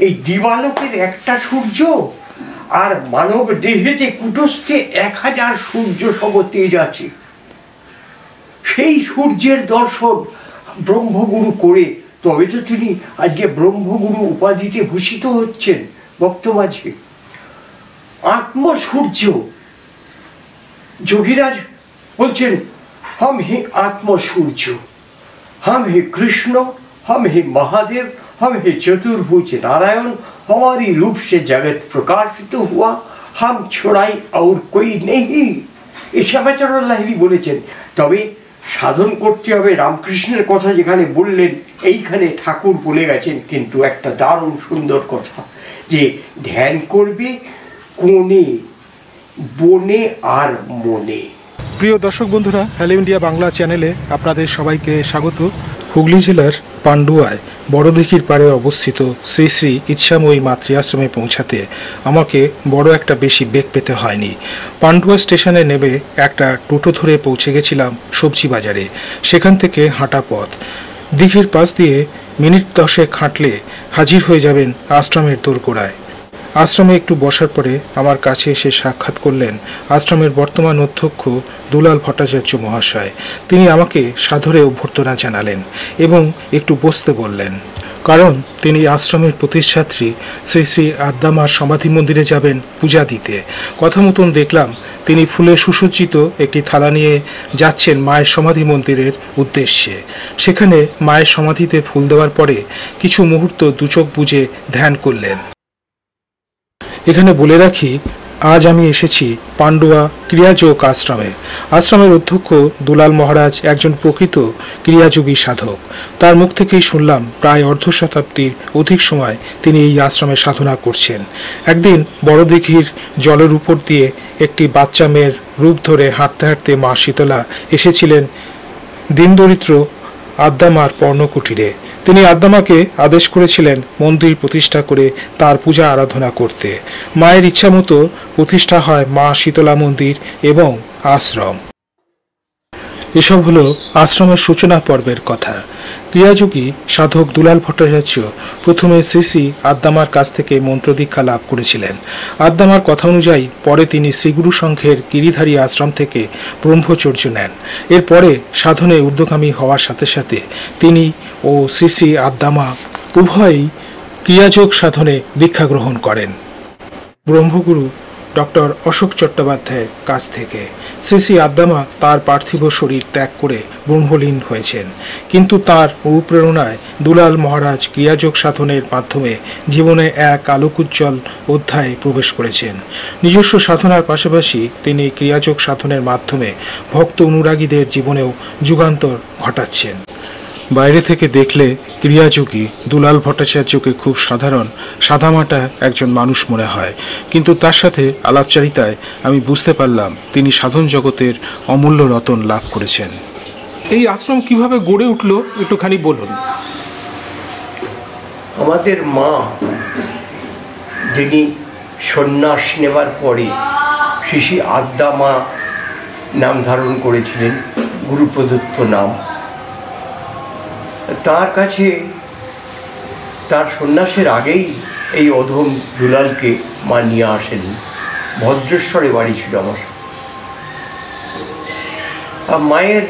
এই দিবালোকের একটা সূর্য আর মানব দেহে যে কুটস্থে 1000 সূর্য সম তেজ আছে, সেই সূর্যের দর্শন ব্রহ্মগুরু করে তবে তো তিনি আজকে ব্রহ্মগুরু উপাধিতে ভূষিত হচ্ছেন ভক্তমাঝে। আত্মসূর্য যোগীরাজ বলছেন, हम ही आत्मसूर्य, हम ही कृष्ण, हम ही महादेव, हम ही चतुर्भुज नारायण, हमारी रूप से जगत प्रकाशित हुआ, हम छोड़ाई और कोई नहीं। এই শ্যামাচরণ লাহিড়ী বলেছেন। তবে সাধন করতে হবে রামকৃষ্ণের কথা যেখানে বললেন, এইখানে ঠাকুর বলে গেছেন কিন্তু একটা দারুণ সুন্দর কথা, যে ধ্যান করবে কোণে বনে আর মনে। প্রিয় দর্শক বন্ধুরা, হ্যালো ইন্ডিয়া বাংলা চ্যানেলে আপনাদের সবাইকে স্বাগত। হুগলি জেলার পান্ডুয়ায় বড়দিঘির পাড়ে অবস্থিত শ্রী শ্রী ইচ্ছাময়ী মাতৃ আশ্রমে পৌঁছাতে আমাকে বড় একটা বেশি বেগ পেতে হয়নি। পান্ডুয়া স্টেশনে নেমে একটা টোটো ধরে পৌঁছে গেছিলাম সবজি বাজারে। সেখান থেকে হাঁটা পথ। দিঘির পাশ দিয়ে মিনিট 10 হাঁটলে হাজির হয়ে যাবেন আশ্রমের দোরগোড়ায়। আশ্রমে একটু বসার পরে আমার কাছে এসে সাক্ষাৎ করলেন আশ্রমের বর্তমান অধ্যক্ষ দুলাল ভট্টাচার্য মহাশয়। তিনি আমাকে সাদরে অভ্যর্থনা জানালেন এবং একটু বসতে বললেন, কারণ তিনি আশ্রমের প্রতিষ্ঠাত্রী শ্রী শ্রী আদ্দামার সমাধি মন্দিরে যাবেন পূজা দিতে। কথা মতন দেখলাম তিনি ফুলে সুসজ্জিত একটি থালা নিয়ে যাচ্ছেন মায়ের সমাধি মন্দিরের উদ্দেশ্যে। সেখানে মায়ের সমাধিতে ফুল দেওয়ার পরে কিছু মুহূর্ত দুচোখ বুজে ধ্যান করলেন। এখানে বলে রাখি, আজ আমি এসেছি পান্ডুয়া ক্রিয়াযোগ আশ্রমে। আশ্রমের অধ্যক্ষ দুলাল মহারাজ একজন প্রকৃত ক্রিয়াযোগী সাধক। তার মুখ থেকেই শুনলাম প্রায় অর্ধ শতাব্দীর অধিক সময় তিনি এই আশ্রমে সাধনা করছেন। একদিন বড়দিঘির জলের উপর দিয়ে একটি বাচ্চা মেয়ের রূপ ধরে হাঁটতে হাঁটতে মা শীতলা এসেছিলেন দীনদরিদ্র আদ্দামার পর্ণকুটিরে। তিনি আদ্দামাকে আদেশ করেছিলেন মন্দির প্রতিষ্ঠা করে তার পূজা আরাধনা করতে। মায়ের ইচ্ছা মতো প্রতিষ্ঠা হয় মা শীতলা মন্দির এবং আশ্রম। এসব হলো আশ্রমের সূচনা পর্বের কথা। ক্রিয়াযোগী সাধক দুলাল ভট্টাচার্য প্রথমে শ্রী শ্রী আদ্দামার কাছ থেকে মন্ত্র দীক্ষা লাভ করেছিলেন। আদ্দামার কথা অনুযায়ী পরে তিনি শ্রীগুরু সংঘের গিরিধারী আশ্রম থেকে ব্রহ্মচর্য নেন। এরপরে সাধনে ঊর্ধ্বগামী হওয়ার সাথে সাথে তিনি ও শ্রী শ্রী আদ্দামা উভয়ই ক্রিয়াযোগ সাধনে দীক্ষা গ্রহণ করেন ব্রহ্মগুরু ডক্টর অশোক চট্টোপাধ্যায়ের কাছ থেকে। শ্রী শ্রী আদ্দামা তার পার্থিব শরীর ত্যাগ করে ব্রহ্মলীন হয়েছেন, কিন্তু তার অনুপ্রেরণায় দুলাল মহারাজ ক্রিয়াযোগ সাধনের মাধ্যমে জীবনে এক আলোকোজ্জ্বল অধ্যায়ে প্রবেশ করেছেন। নিজস্ব সাধনার পাশাপাশি তিনি ক্রিয়াযোগ সাধনের মাধ্যমে ভক্ত অনুরাগীদের জীবনেও যুগান্তর ঘটাচ্ছেন। বাইরে থেকে দেখলে ক্রিয়াযোগী দুলাল ভট্টাচার্যকে খুব সাধারণ সাদামাটা একজন মানুষ মনে হয়, কিন্তু তার সাথে আলাপচারিতায় আমি বুঝতে পারলাম তিনি সাধন জগতের অমূল্য রতন লাভ করেছেন। এই আশ্রম কিভাবে গড়ে উঠল একটুখানি বলুন। আমাদের মা যিনি সন্ন্যাস নেবার পরে শ্রী শ্রী আদ্দামা নাম ধারণ করেছিলেন, গুরু প্রদত্ত নাম, তার কাছে তার সন্ন্যাসের আগেই এই অধম দুলালকে মা নিয়ে আসেন। ভদ্রেশ্বরে বাড়ি ছিল আমার। মায়ের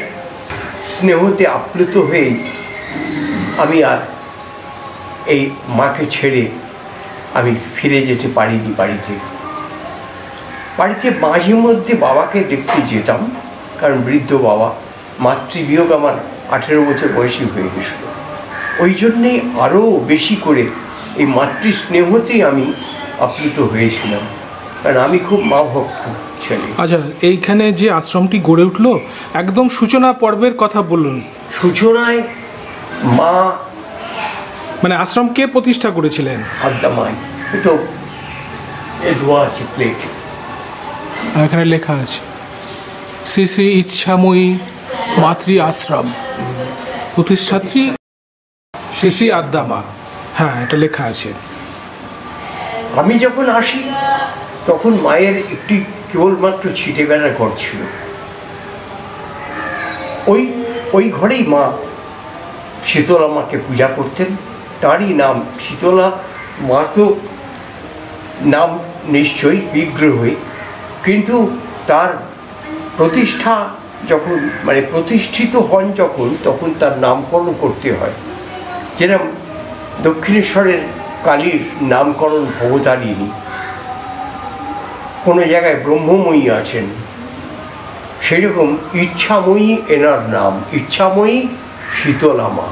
স্নেহতে আপ্লুত হয়েই আমি আর এই মাকে ছেড়ে আমি ফিরে যেতে পারিনি বাড়িতে। মাঝে মধ্যে বাবাকে দেখতে যেতাম, কারণ বৃদ্ধ বাবা, মাতৃবিয়োগ আমার 18 বছর বয়সী হয়ে গেছিল। ওই জন্যেই আরও বেশি করে এই মাতৃস্নেহতেই আমি আপ্লুত হয়েছিলাম, কারণ আমি খুব মা ভক্ত ছেলে। আচ্ছা, এইখানে যে আশ্রমটি গড়ে উঠলো একদম সূচনা পর্বের কথা বলুন। সূচনায় মা মানে আশ্রম কে প্রতিষ্ঠা করেছিলেন? আদ্দামাই। তো ধোয়া আছে প্লেট, এখানে লেখা আছে শ্রী শ্রী ইচ্ছাময়ী মাতৃ আশ্রম, প্রতিষ্ঠাত্রী শ্রী শ্রী আদ্দামা। হ্যাঁ, এটা লেখা আছে। আমি যখন আসি তখন মায়ের একটি কেবলমাত্র ছিটে বেড়ার ঘর ছিল। ওই ঘরেই মা শীতলা মাকে পূজা করতেন। তারই নাম শীতলা মা তো নাম নিশ্চয়ই বিগ্রহই, কিন্তু তার প্রতিষ্ঠা যখন মানে প্রতিষ্ঠিত হন যখন, তখন তার নামকরণ করতে হয়। যেরকম দক্ষিণেশ্বরের কালীর নামকরণ ভবতারিণী, কোনো জায়গায় ব্রহ্মময়ী আছেন, সেরকম ইচ্ছাময়ী এনার নাম, ইচ্ছাময়ী শীতলা মা,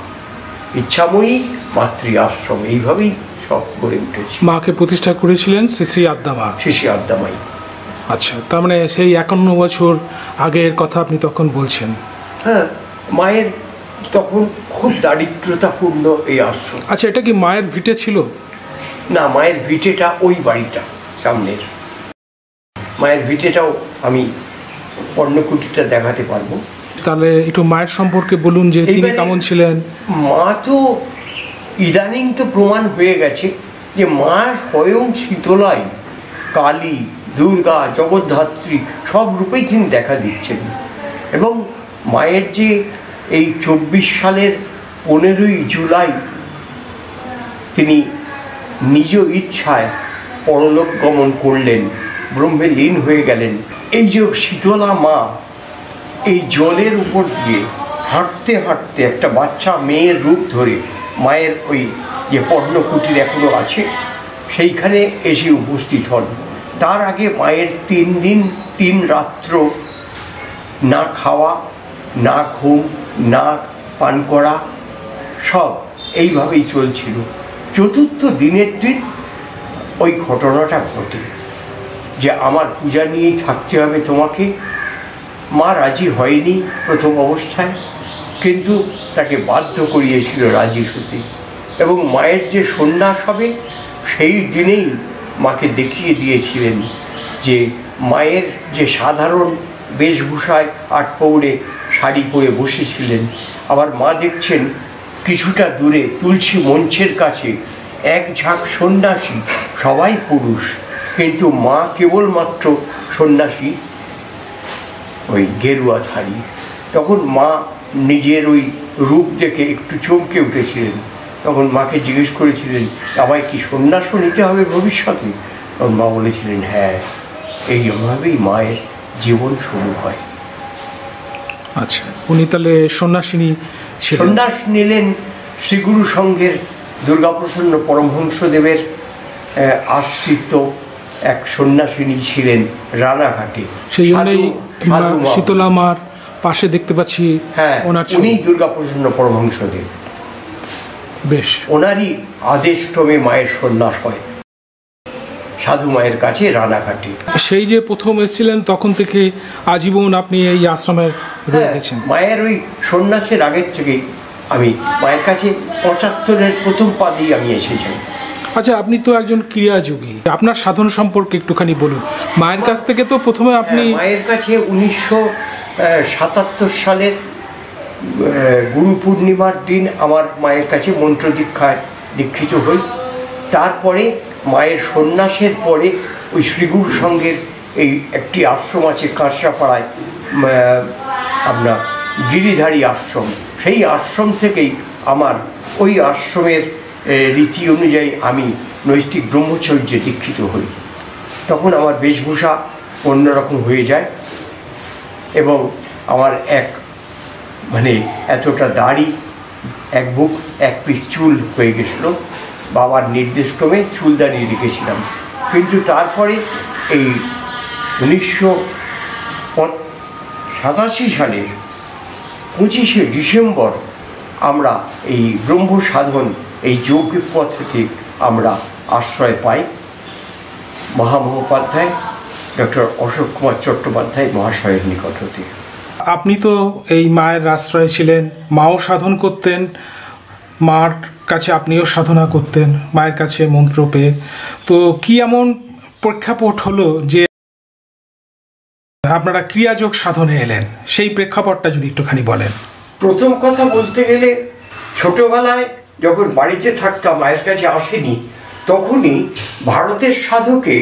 ইচ্ছাময়ী মাতৃ আশ্রম, এইভাবেই সব গড়ে উঠেছে। মাকে প্রতিষ্ঠা করেছিলেন শ্রী শ্রী আদ্যামা। শ্রী শ্রী আদ্যামাই। আচ্ছা, তার মানে সেই 51 বছর আগের কথা আপনি তখন বলছেন? হ্যাঁ, মায়ের তখন খুব দারিদ্রতাপূর্ণ এই আশ্রম। আচ্ছা, এটা কি মায়ের ভিটে ছিল? না, মায়ের ভিটেটা ওই বাড়িটা সামনের। মায়ের ভিটেটাও আমি পর্ণকুটিটা দেখাতে পারবো। তাহলে একটু মায়ের সম্পর্কে বলুন যে তিনি কেমন ছিলেন। মা তো ইদানিং তো প্রমাণ হয়ে গেছে যে মা স্বয়ং শীতলাই, কালী, দুর্গা, জগদ্ধাত্রী সব রূপেই তিনি দেখা দিচ্ছেন। এবং মায়ের যে এই 24 সালের 15ই জুলাই তিনি নিজ ইচ্ছায় পরলোক গমন করলেন, ব্রহ্মে লীন হয়ে গেলেন, এই যে শীতলা মা এই জলের উপর দিয়ে হাঁটতে হাঁটতে একটা বাচ্চা মেয়ের রূপ ধরে মায়ের ওই যে পর্ণকুটির এখনো আছে সেইখানে এসে উপস্থিত হন। তার আগে মায়ের 3 দিন 3 রাত্র না খাওয়া, না ঘুম, না পান করা, সব এইভাবেই চলছিল। 4র্থ দিনের দিন ওই ঘটনাটা ঘটে যে আমার পূজা নিয়েই থাকতে হবে তোমাকে। মা রাজি হয়নি প্রথম অবস্থায়, কিন্তু তাকে বাধ্য করিয়েছিল রাজি হতে। এবং মায়ের যে সন্ন্যাস হবে সেই দিনেই মাকে দেখিয়ে দিয়েছিলেন যে মায়ের যে সাধারণ বেশভূষায় আটপৌড়ে শাড়ি পরে বসেছিলেন, আবার মা দেখছেন কিছুটা দূরে তুলসী মঞ্চের কাছে এক ঝাঁক সন্ন্যাসী, সবাই পুরুষ, কিন্তু মা কেবলমাত্র সন্ন্যাসী ওই গেরুয়াধারী। তখন মা নিজের ওই রূপ দেখে একটু চমকে উঠেছিলেন। তখন মাকে জিজ্ঞেস করেছিলেন, আমায় কি সন্ন্যাসও নিতে হবে ভবিষ্যতে? তখন মা বলেছিলেন, হ্যাঁ। এইভাবেই মায়ের জীবন শুরু হয়। আচ্ছা, উনি তাহলে সন্ন্যাসিনী ছিলেন? সন্ন্যাস নিলেন শ্রীগুরু সংঘের দুর্গাপ্রসন্ন পরমহংসদেবের আশ্রিত এক সন্ন্যাসিনী ছিলেন রানাঘাটে। সেই জন্যই শীতলা মার পাশে দেখতে পাচ্ছি। হ্যাঁ, উনি দুর্গাপ্রসন্ন পরমহংসদেব। বেশ, ওনারই আদেশক্রমে মায়ের সন্ন্যাস হয় সাধু মায়ের কাছে রানাঘাটে। সেই যে প্রথম এসেছিলেন তখন থেকে আজীবন আপনি এই আশ্রমের রয়ে গেছেন? মায়ের ওই সন্ন্যাসের আগের থেকেই আমি মায়ের কাছে 75-এর প্রথম পাদেই আমি এসে যাই। আচ্ছা, আপনি তো একজন ক্রিয়াযোগী, আপনার সাধন সম্পর্কে একটুখানি বলুন। মায়ের কাছ থেকে তো প্রথমে আপনি মায়ের কাছে 1977 সালের গুরু পূর্ণিমার দিন আমার মায়ের কাছে মন্ত্র দীক্ষায় দীক্ষিত হই। তারপরে মায়ের সন্ন্যাসের পরে ওই শ্রীগুরু সংঘের এই একটি আশ্রম আছে কাঁচরাপাড়ায়, আপনার গিরিধারী আশ্রম, সেই আশ্রম থেকেই আমার ওই আশ্রমের রীতি অনুযায়ী আমি নৈষ্ঠিক ব্রহ্মচর্যে দীক্ষিত হই। তখন আমার বেশভূষা অন্যরকম হয়ে যায় এবং আমার মানে এতটা দাড়ি, এক বুক, এক পিঠ চুল হয়ে গেছিলো। বাবার নির্দেশক্রমে চুল দাঁড়িয়ে রেখেছিলাম। কিন্তু তারপরে এই 1987 সালের 25শে ডিসেম্বর আমরা এই ব্রহ্ম সাধন, এই যৌগিক পদ্ধতি আমরা আশ্রয় পাই মহামহোপাধ্যায় ডক্টর অশোক কুমার চট্টোপাধ্যায় মহাশয়ের নিকট হতে। আপনি তো এই মায়ের আশ্রয়ে ছিলেন, মাও সাধন করতেন, মার কাছে আপনিও সাধনা করতেন মায়ের কাছে মন্ত্র পেয়ে। তো কি এমন প্রেক্ষাপট হলো যে আপনারা ক্রিয়াযোগ সাধনে এলেন, সেই প্রেক্ষাপটটা যদি একটুখানি বলেন। প্রথম কথা বলতে গেলে, ছোটবেলায় যখন বাড়িতে থাকতাম, মায়ের কাছে আসেনি, তখনই ভারতের সাধকে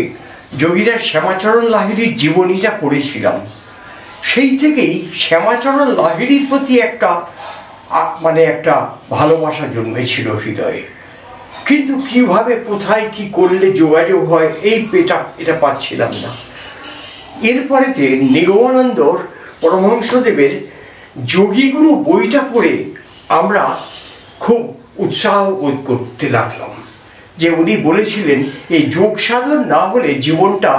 যোগীরা শ্যামাচরণ লাহিড়ীর জীবনীটা পড়েছিলাম। সেই থেকেই শ্যামাচরণ লাহিড়ীর প্রতি একটা ভালোবাসা জন্মেছিল হৃদয়ে। কিন্তু কিভাবে কোথায় কি করলে যোগাযোগ হয় এটা পাচ্ছিলাম না। এরপরেতে নিগমানন্দর পরমহংসদেবের যোগীগুরু বইটা পড়ে আমরা খুব উৎসাহ বোধ করতে লাগলাম, যে উনি বলেছিলেন এই যোগ সাধন না হলে জীবনটা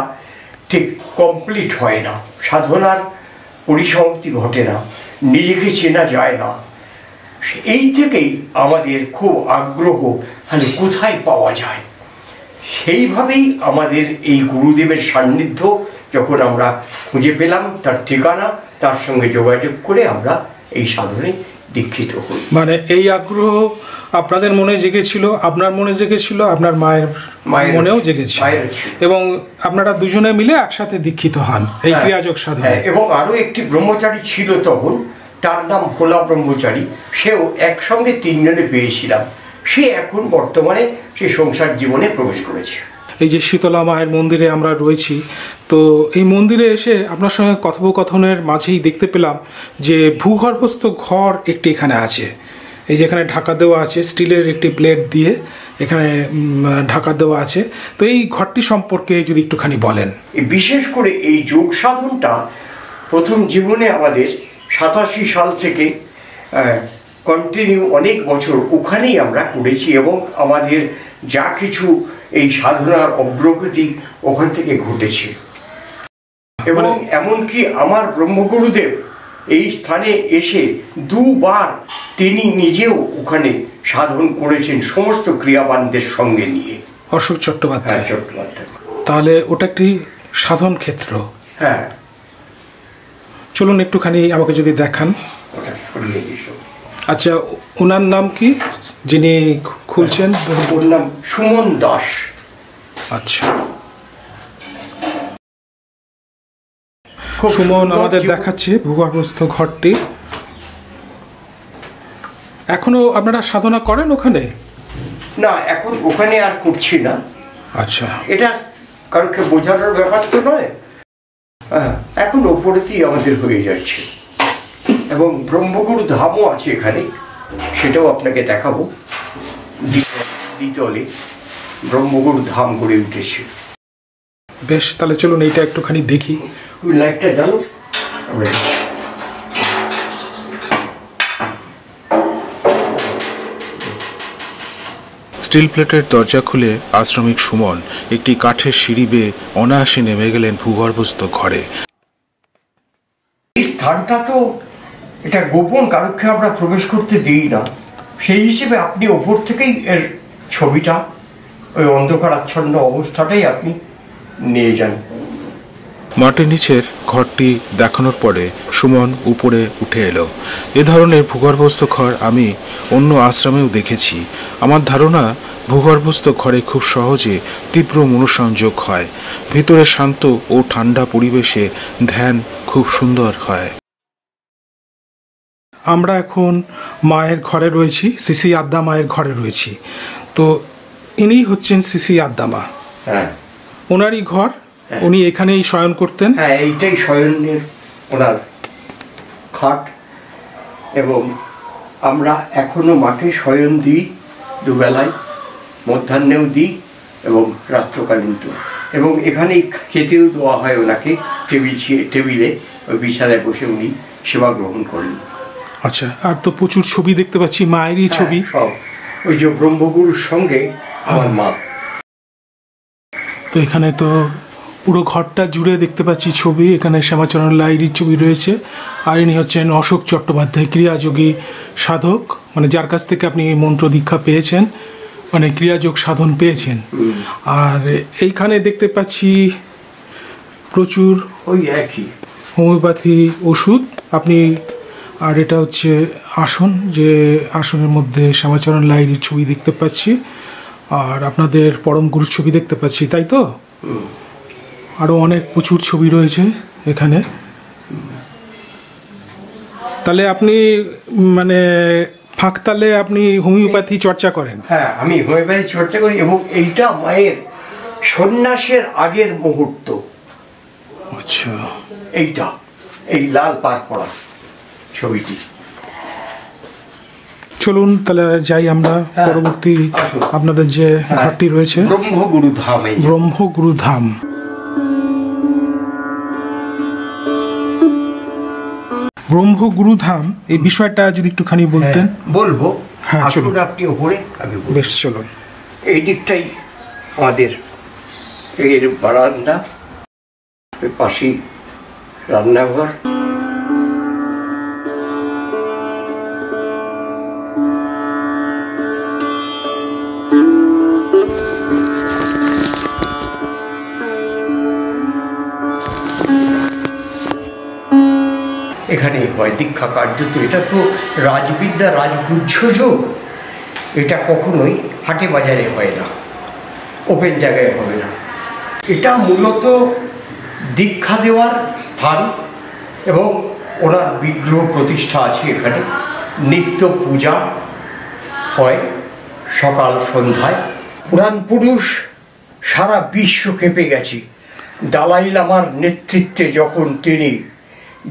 ঠিক কমপ্লিট হয় না, সাধনার পরিসমাপ্তি ঘটে না, নিজেকে চেনা যায় না। এই থেকেই আমাদের খুব আগ্রহ, তাহলে কোথায় পাওয়া যায়। সেইভাবেই আমাদের এই গুরুদেবের সান্নিধ্য যখন আমরা খুঁজে পেলাম, তার ঠিকানা, তার সঙ্গে যোগাযোগ করে আমরা এই সাধনে দীক্ষিত হই। মানে এই আগ্রহ আপনাদের মনে জেগেছিল, আপনার মনে জেগেছিল, আপনার মায়ের মনেও জেগেছিল, এবং আপনারা দুজনে মিলে একসাথে দীক্ষিত হন এই ক্রিয়াযোগ সাধনে। এবং আরো একটি ব্রহ্মচারী ছিল তখন, তার নাম ভোলা ব্রহ্মচারী, সেও একসঙ্গে তিনজনে পেয়েছিলাম। সে এখন বর্তমানে সে সংসার জীবনে প্রবেশ করেছে। এই যে শীতলা মায়ের মন্দিরে আমরা রয়েছি, তো এই মন্দিরে এসে আপনার সঙ্গে কথোপকথনের মাঝেই দেখতে পেলাম যে ভূগর্ভস্থ ঘর একটি এখানে আছে। এই যেখানে ঢাকা দেওয়া আছে, স্টিলের একটি প্লেট দিয়ে এখানে ঢাকা দেওয়া আছে। তো এই ঘরটি সম্পর্কে যদি একটুখানি বলেন। বিশেষ করে এই যোগ সাধনটা প্রথম জীবনে আমাদের 87 সাল থেকে কন্টিনিউ অনেক বছর ওখানেই আমরা করেছি, এবং আমাদের যা কিছু এই সাধনার অগ্রগতি ওখান থেকে ঘটেছে। এবং এমনকি আমার ব্রহ্মগুরুদেব এই স্থানে এসে দুবার তিনি নিজেও ওখানে সাধন করেছেন সমস্ত ক্রিয়াবানদের সঙ্গে নিয়ে। অশোক চট্টোপাধ্যায়। তাহলে ওটা একটি সাধন ক্ষেত্র। হ্যাঁ, চলুন একটুখানি আমাকে যদি দেখান। আচ্ছা, ওনার নাম কি যিনি খুলছেন? ওর নাম সুমন দাস। আচ্ছা, সুমন আমাদের দেখাচ্ছে ভূগর্ভস্থ ঘরটি। এখনো আপনারা সাধনা করেন ওখানে? না, এখন ওখানে আর করছি না। আচ্ছা, এটা কারোকে বোঝানোর ব্যাপার তো নয়। এখন ওপরেতেই আমাদের হয়ে যাচ্ছে, এবং ব্রহ্মগুরু ধামও আছে এখানে, সেটাও আপনাকে দেখাবো। দ্বিতলে ব্রহ্মগুরু ধাম গড়ে উঠেছে। বেশ, তাহলে চলুন এইটা একটুখানি দেখি। লাইটটা জানো, স্টিল প্লেটের দরজা খুলে আশ্রমিক সুমন একটি কাঠের সিঁড়ি বেয়ে অনায়াসে নেমে গেলেন ভূগর্ভস্থ ঘরে। এই স্থানটা তো এটা গোপন, কারোকে আমরা প্রবেশ করতে দিই না। সেই হিসেবে আপনি ওপর থেকেই এর ছবিটা, ওই অন্ধকার আচ্ছন্ন অবস্থাটাই আপনি নিয়ে যান। মাটির নিচের ঘরটি দেখানোর পরে সুমন উপরে উঠে এলো। এ ধরনের ভূগর্ভস্থ ঘর আমি অন্য আশ্রমেও দেখেছি। আমার ধারণা ভূগর্ভস্থ ঘরে খুব সহজে তীব্র মনোসংযোগ হয়। ভিতরে শান্ত ও ঠান্ডা পরিবেশে ধ্যান খুব সুন্দর হয়। আমরা এখন মায়ের ঘরে রয়েছি, শ্রী আদ্যা মায়ের ঘরে রয়েছি। তো ইনি হচ্ছেন শ্রী আদ্যা মা। হ্যাঁ, ওনারই ঘর, উনি এখানেই শয়ন করতেন। হ্যাঁ, এইটাই শয়নের ওনার খাট, এবং আমরা এখনো মাকে শয়ন দিই, দুবেলায়, মধ্যাহ্নেও দিই এবং রাত্রকালীন তো। এবং এখানেই খেতেও দেওয়া হয় ওনাকে, টেবিলে ওই বিছানায় বসে উনি সেবা গ্রহণ করেন। আচ্ছা, আর তো প্রচুর ছবি দেখতে পাচ্ছি, মায়েরই ছবি সব। ওই যে ব্রহ্মগুরুর সঙ্গে আমার মা। তো এখানে তো পুরো ঘরটা জুড়ে দেখতে পাচ্ছি ছবি। এখানে শ্যামাচরণ লাহিড়ীর ছবি রয়েছে, আর ইনি হচ্ছেন অশোক চট্টোপাধ্যায়, ক্রিয়াযোগী সাধক, মানে যার কাছ থেকে আপনি মন্ত্র দীক্ষা পেয়েছেন, মানে ক্রিয়াযোগ সাধন পেয়েছেন। আর এইখানে দেখতে পাচ্ছি প্রচুর ওই একই হোমিওপ্যাথি ওষুধ আপনি। আর এটা হচ্ছে আসন, যে আসনের মধ্যে শ্যামাচরণ লাহিড়ীর ছবি দেখতে পাচ্ছি, আর আপনাদের পরম গুরুর ছবি দেখতে পাচ্ছি, তাই তো? আরও অনেক প্রচুর ছবি রয়েছে এখানে। তাহলে আপনি মানে ফাঁকতালে আপনি হোমিওপ্যাথি চর্চা করেন? হ্যাঁ, আমি হোমিওপ্যাথি চর্চা করি, এবং এইটা মায়ের সন্ন্যাসের আগের মুহূর্ত। আচ্ছা, এইটা এই লাল পাড় পড়া ছবিটি। চলুন তাহলে যাই আমরা পরবর্তী আপনাদের যে ঘাটটি রয়েছে ব্রহ্মগুরু ধাম। ব্রহ্মগুরু ধাম। ব্রহ্মগুরু ধাম এই বিষয়টা যদি একটুখানি বলতেন। বলবো। হ্যাঁ চলুন, আপনি ওপরে, আমি বেশ চলুন। এই দিকটাই আমাদের এর বারান্দা, পাশেই রান্নাঘর। এখানে হয় দীক্ষা কার্যত। এটা তো রাজবিদ্যা, রাজগুহ্য যোগ। এটা কখনোই হাটে বাজারে হয় না, ওপেন জায়গায় হবে না। এটা মূলত দীক্ষা দেওয়ার স্থান এবং ওনার বিগ্রহ প্রতিষ্ঠা আছে এখানে। নিত্য পূজা হয় সকাল সন্ধ্যায়। পুরাণ পুরুষ সারা বিশ্ব কেঁপে গেছে। দালাই লামার নেতৃত্বে যখন তিনি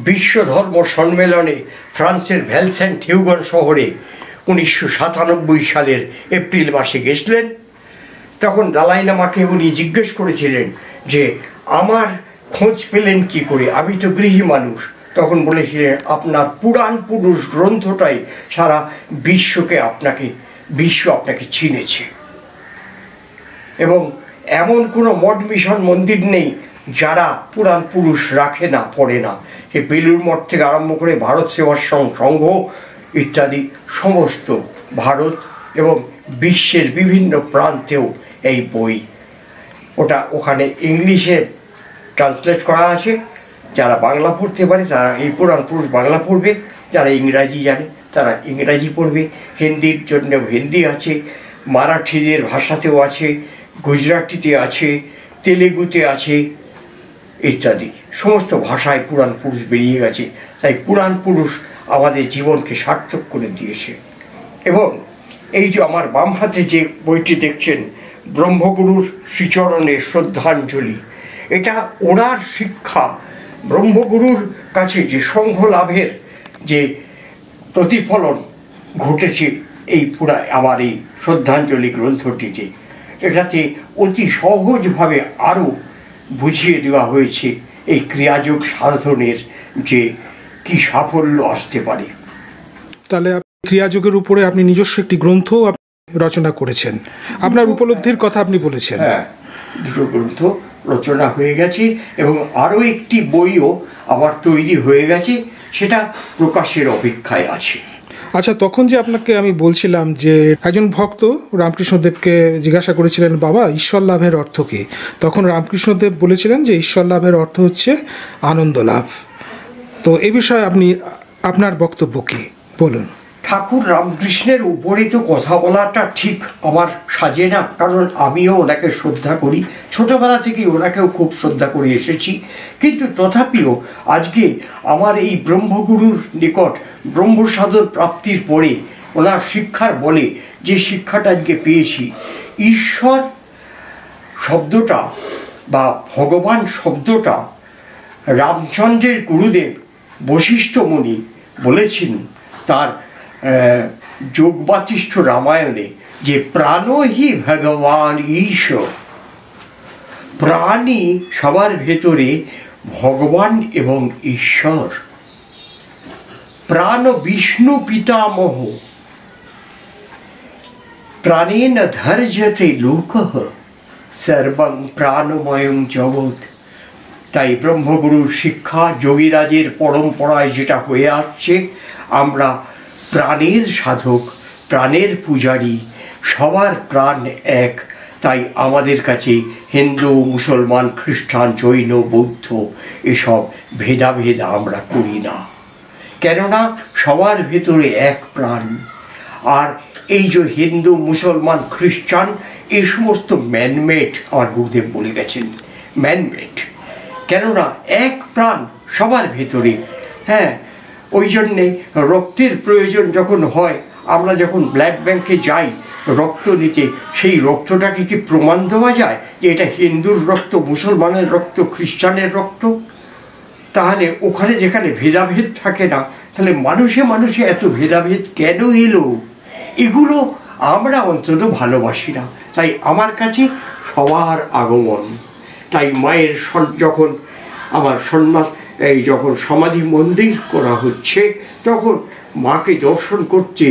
বিশ্ব ধর্ম সম্মেলনে ফ্রান্সের ভ্যালসেন্ট হিউগন শহরে 1997 সালের এপ্রিল মাসে গেছিলেন, তখন দালাই লামাকে উনি জিজ্ঞেস করেছিলেন যে আমার খোঁজ পেলেন কি করে, আমি তো গৃহী মানুষ। তখন বলেছিলেন আপনার পুরাণ পুরুষ গ্রন্থটাই সারা বিশ্ব আপনাকে চিনেছে। এবং এমন কোনো মঠ মিশন মন্দির নেই যারা পুরাণ পুরুষ রাখে না, পড়ে না। এই বেলুর মঠ থেকে আরম্ভ করে ভারত সেবাশ্রম সংঘ ইত্যাদি সমস্ত ভারত এবং বিশ্বের বিভিন্ন প্রান্তেও এই বই ওখানে ইংলিশে ট্রান্সলেট করা আছে। যারা বাংলা পড়তে পারে তারা এই পুরাণ পুরুষ বাংলা পড়বে, যারা ইংরাজি জানে তারা ইংরাজি পড়বে। হিন্দির জন্যেও হিন্দি আছে, মারাঠিদের ভাষাতেও আছে, গুজরাটিতে আছে, তেলেগুতে আছে ইত্যাদি সমস্ত ভাষায় পুরাণ পুরুষ বেরিয়ে গেছে। তাই পুরাণ পুরুষ আমাদের জীবনকে সার্থক করে দিয়েছে। এবং এই যে আমার বাম হাতে যে বইটি দেখছেন, ব্রহ্মগুরুর শ্রীচরণে শ্রদ্ধাঞ্জলি, এটা ওনার শিক্ষা। ব্রহ্মগুরুর কাছে যে সংঘ লাভের যে প্রতিফলন ঘটেছে আমার এই শ্রদ্ধাঞ্জলি গ্রন্থটিতে, এটাতে অতি সহজভাবে আরও বুঝিয়ে দেওয়া হয়েছে এই ক্রিয়াযোগ সাধনের যে কি সাফল্য আসতে পারে। তাহলে ক্রিয়াযোগের উপরে আপনি নিজস্ব একটি গ্রন্থ রচনা করেছেন, আপনার উপলব্ধির কথা আপনি বলেছেন। হ্যাঁ, দুটো গ্রন্থ রচনা হয়ে গেছে এবং আরও একটি বইও আবার তৈরি হয়ে গেছে, সেটা প্রকাশের অপেক্ষায় আছে। আচ্ছা, তখন যে আপনাকে আমি বলছিলাম যে একজন ভক্ত রামকৃষ্ণদেবকে জিজ্ঞাসা করেছিলেন, বাবা ঈশ্বর লাভের অর্থ কী? তখন রামকৃষ্ণদেব বলেছিলেন যে ঈশ্বর লাভের অর্থ হচ্ছে আনন্দ লাভ। তো এ বিষয়ে আপনার বক্তব্য কী বলুন। ঠাকুর রামকৃষ্ণের উপরে তো কথা বলাটা ঠিক আমার সাজে না, কারণ আমিও ওনাকে শ্রদ্ধা করি, ছোটোবেলা থেকেই ওনাকেও খুব শ্রদ্ধা করে এসেছি। কিন্তু তথাপিও আজকে আমার এই ব্রহ্মগুরুর নিকট ব্রহ্মসাধন প্রাপ্তির পরে ওনার শিক্ষার বলে যে শিক্ষাটা আজকে পেয়েছি, ঈশ্বর শব্দটা বা ভগবান শব্দটা রামচন্দ্রের গুরুদেব বশিষ্ঠ মুনি বলেছেন তার যোগবাতিষ্ঠ রামায়ণে, যে প্রাণহি ভগবান ঈশ্বর। প্রাণী সবার ভেতরে ভগবান এবং ঈশ্বর। প্রাণ বিষ্ণু পিতামহ, প্রাণেন ধর্যতে লোকঃ সর্বং প্রাণময়ং জগৎ। তাই ব্রহ্মগুরুর শিক্ষা, যোগীরাজের পরম্পরায় যেটা হয়ে আসছে, আমরা প্রাণের সাধক, প্রাণের পূজারী, সবার প্রাণ এক। তাই আমাদের কাছে হিন্দু, মুসলমান, খ্রিস্টান, জৈন, বৌদ্ধ এসব ভেদাভেদ আমরা করি না, কেননা সবার ভেতরে এক প্রাণ। আর এই যে হিন্দু, মুসলমান, খ্রিস্টান এ সমস্ত ম্যানমেড, আমার গুরুদেব বলে গেছেন ম্যানমেড, কেননা এক প্রাণ সবার ভেতরে। হ্যাঁ, ওই জন্যে রক্তের প্রয়োজন যখন হয়, আমরা যখন ব্লাড ব্যাংকে যাই রক্ত নিতে, সেই রক্তটাকে কি প্রমাণ দেওয়া যায় যে এটা হিন্দুর রক্ত, মুসলমানের রক্ত, খ্রিস্টানের রক্ত? তাহলে ওখানে যেখানে ভেদাভেদ থাকে না, তাহলে মানুষে মানুষে এত ভেদাভেদ কেন এলো? এগুলো আমরা অন্তত ভালোবাসি না। তাই আমার কাছে সবার আগমন। তাই মায়ের যখন আমার যখন সমাধি মন্দির করা হচ্ছে, তখন মাকে দর্শন করতে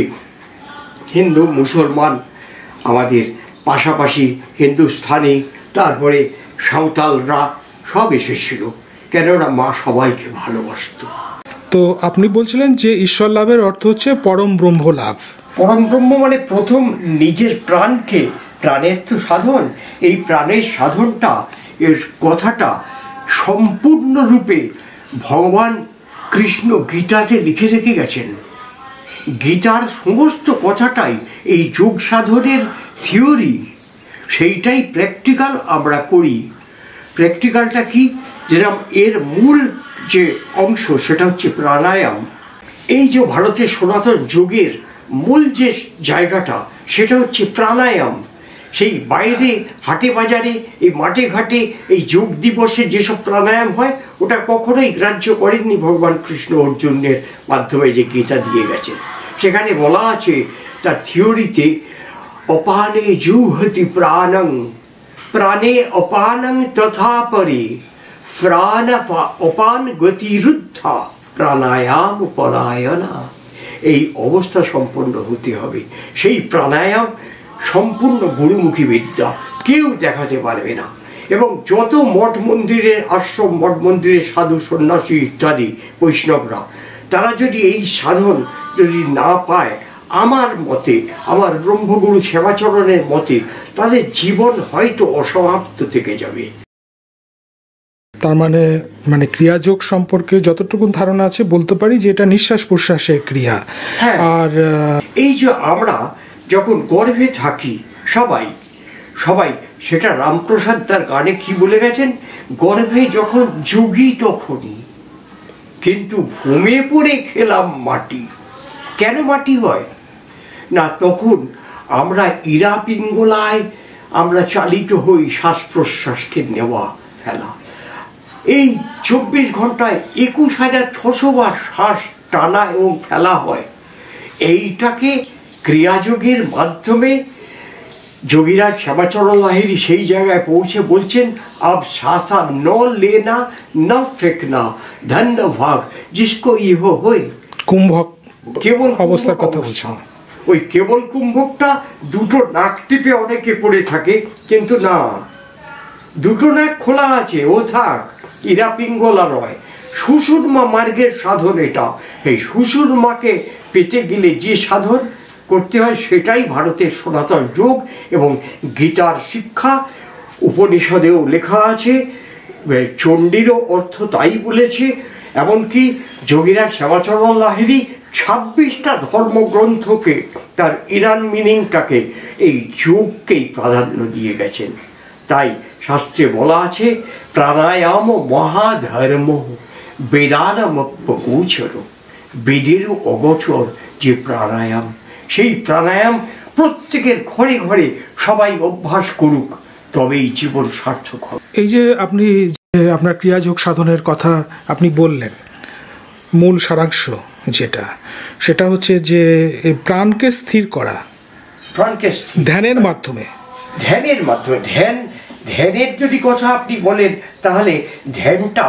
হিন্দু মুসলমান আমাদের পাশাপাশি হিন্দুস্থানি, তারপরে সাঁওতালরা সব এসেছিল, কেননা মা সবাইকে ভালোবাসত। তো আপনি বলছিলেন যে ঈশ্বর লাভের অর্থ হচ্ছে পরম ব্রহ্ম লাভ। পরম ব্রহ্ম মানে প্রথম নিজের প্রাণকে, প্রাণের তো সাধন, এই প্রাণের সাধনটা, এর কথাটা সম্পূর্ণরূপে ভগবান কৃষ্ণ গীতাতে লিখে রেখে গেছেন। গীতার সমস্ত কথাটাই এই যোগ সাধনের থিওরি, সেইটাই প্র্যাকটিক্যাল আমরা করি। প্র্যাকটিক্যালটা কি? যেরকম এর মূল যে অংশ সেটা হচ্ছে প্রাণায়াম। এই যে ভারতের সনাতন যোগের মূল যে জায়গাটা সেটা হচ্ছে প্রাণায়াম। সেই বাইরে হাটে বাজারে, এই মাঠে ঘাটে, এই যোগ দিবসে যেসব প্রাণায়াম হয় ওটা কখনোই গ্রাহ্য করেননি ভগবান কৃষ্ণ অর্জুনের মাধ্যমে যে গীতা দিয়ে গেছেন। সেখানে বলা আছে তার থিওরিতে, অপানে জুহতি প্রাণং প্রাণে অপানং তথা পরে প্রাণ অপান গতিরুদ্ধা প্রাণায়াম পরায়ণা। এই অবস্থা সম্পন্ন হতে হবে। সেই প্রাণায়াম সম্পূর্ণ গুরুমুখী বিদ্যা, কেউ দেখাতে পারবে না। এবং যত মঠ মন্দিরের আশ্রম, মঠ মন্দিরের সাধু সন্ন্যাসী ইত্যাদি বৈষ্ণবরা, তারা যদি এই সাধন যদি না পায়, আমার মতে, আমার ব্রহ্মগুরু সেবাচরণের মতে, তাদের জীবন হয়তো অসমাপ্ত থেকে যাবে। তার মানে ক্রিয়াযোগ সম্পর্কে যতটুকু ধারণা আছে বলতে পারি যে এটা নিঃশ্বাস প্রশ্বাসের ক্রিয়া। হ্যাঁ, আর এই যে আমরা যখন গর্ভে থাকি সবাই, সেটা রামপ্রসাদ তার গানে কি বলে গেছেন, গর্ভে যখন যোগী তখনই, কিন্তু ভূমে পড়ে খেলাম মাটি। কেন মাটি হয় না? তখন আমরা ইরা পিঙ্গলায় আমরা চালিত হই শ্বাস প্রশ্বাসকে নেওয়া ফেলা। এই 24 ঘন্টায় 21,600 বার শ্বাস টানা এবং ফেলা হয়। এইটাকে ক্রিয়াযোগের মাধ্যমে যোগীরাজ শ্যামাচরণ লাহিড়ী সেই জায়গায় পৌঁছে বলছেন, আব শ্বাসা ন লেনা ন ফেকনা ধন্য ভাগ জিসকো ইহো হয়ে। কুম্ভক কেবল অবস্থার কথা বলছেন। ওই কেবল কুম্ভকটা দুটো নাক টিপে অনেকে পড়ে থাকে, কিন্তু না, দুটো নাক খোলা আছে, ও থাক, ইরা পিঙ্গলা নয়। সুষুম্না মার্গের সাধন এটা। এই সুষুম্নাকে পেতে গেলে যে সাধন করতে হয় সেটাই ভারতের সনাতন যোগ এবং গীতার শিক্ষা। উপনিষদেও লেখা আছে, চণ্ডীরও অর্থ তাই বলেছে। এমনকি যোগীরাজ শ্যামাচরণ লাহিড়ী 26টা ধর্মগ্রন্থকে, তার ইরান মিনিংটাকে, এই যোগকেই প্রাধান্য দিয়ে গেছেন। তাই শাস্ত্রে বলা আছে, প্রাণায়াম মহাধর্ম বেদানমপ্যগোচর। বেদেরও অগোচর যে প্রাণায়াম, সেই প্রাণায়াম প্রত্যেকের ঘরে ঘরে সবাই অভ্যাস করুক, তবেই জীবন সার্থক হবে। এই যে আপনি আপনার ক্রিয়াযোগ সাধনের কথা আপনি বললেন, মূল সারাংশ সেটা হচ্ছে যে প্রাণকে স্থির করা, প্রাণকে ধ্যানের মাধ্যমে। ধ্যানের যদি কথা আপনি বলেন, তাহলে ধ্যানটা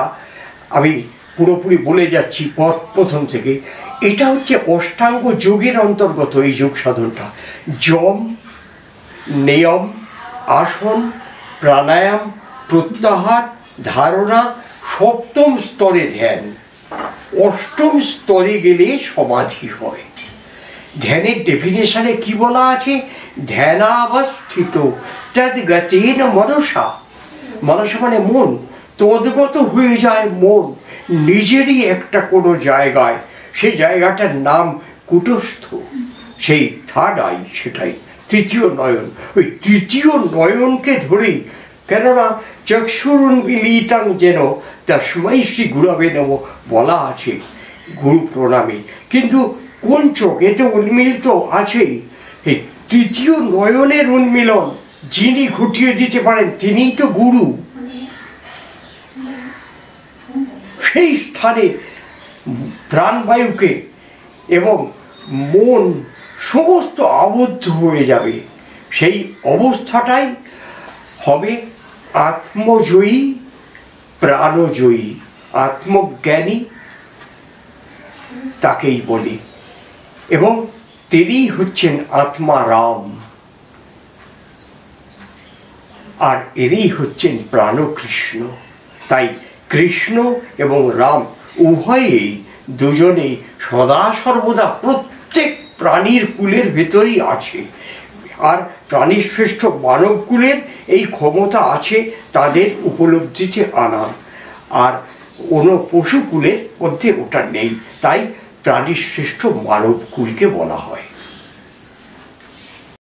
আমি পুরোপুরি বলে যাচ্ছি প্রথম থেকে। এটা হচ্ছে অষ্টাঙ্গ যোগের অন্তর্গত এই যোগ সাধনটা। যম, নিয়ম, আসন, প্রাণায়াম, প্রত্যাহার, ধারণা, সপ্তম স্তরে ধ্যান, অষ্টম স্তরে গেলে সমাধি হয়। ধ্যানের ডেফিনেশনে কি বলা আছে, ধ্যানাবস্থিত তদ্গতেন মনসা। মনসা মানে মন, তদ্গত হয়ে যায় মন নিজেরই একটা কোনো জায়গায়, সেই জায়গাটার নাম কুটস্থ, সেই থার্ড আই, সেটাই তৃতীয় নয়ন। ওই তৃতীয় নয়নকে ধরেই, কেননা চক্ষুরুন্মিলিতাং যেন তস্मै শ্রী গুরবে নমঃ বলা আছে গুরু প্রণামে। কিন্তু কোন চোখ? এ তো উন্মিলিত আছেই। এই তৃতীয় নয়নের উন্মিলন যিনি ঘটিয়ে দিতে পারেন তিনিই তো গুরু। সেই স্থানে প্রাণবায়ুকে এবং মন সমস্ত আবদ্ধ হয়ে যাবে। সেই অবস্থাটাই হবে আত্মজয়ী, প্রাণজয়ী, আত্মজ্ঞানী তাকেই বলে। এবং তিনি হচ্ছেন আত্মা রাম, আর এরই হচ্ছেন প্রাণকৃষ্ণ। তাই কৃষ্ণ এবং রাম উভয়েই দুজনেই সদা সর্বদা প্রত্যেক প্রাণীর কুলের ভেতরেই আছে। আর প্রাণীর শ্রেষ্ঠ মানব কুলের এই ক্ষমতা আছে তাদের উপলব্ধিতে আনার, আর কোনো পশু কুলের মধ্যে ওটা নেই। তাই প্রাণীর শ্রেষ্ঠ মানব কুলকে বলা হয়।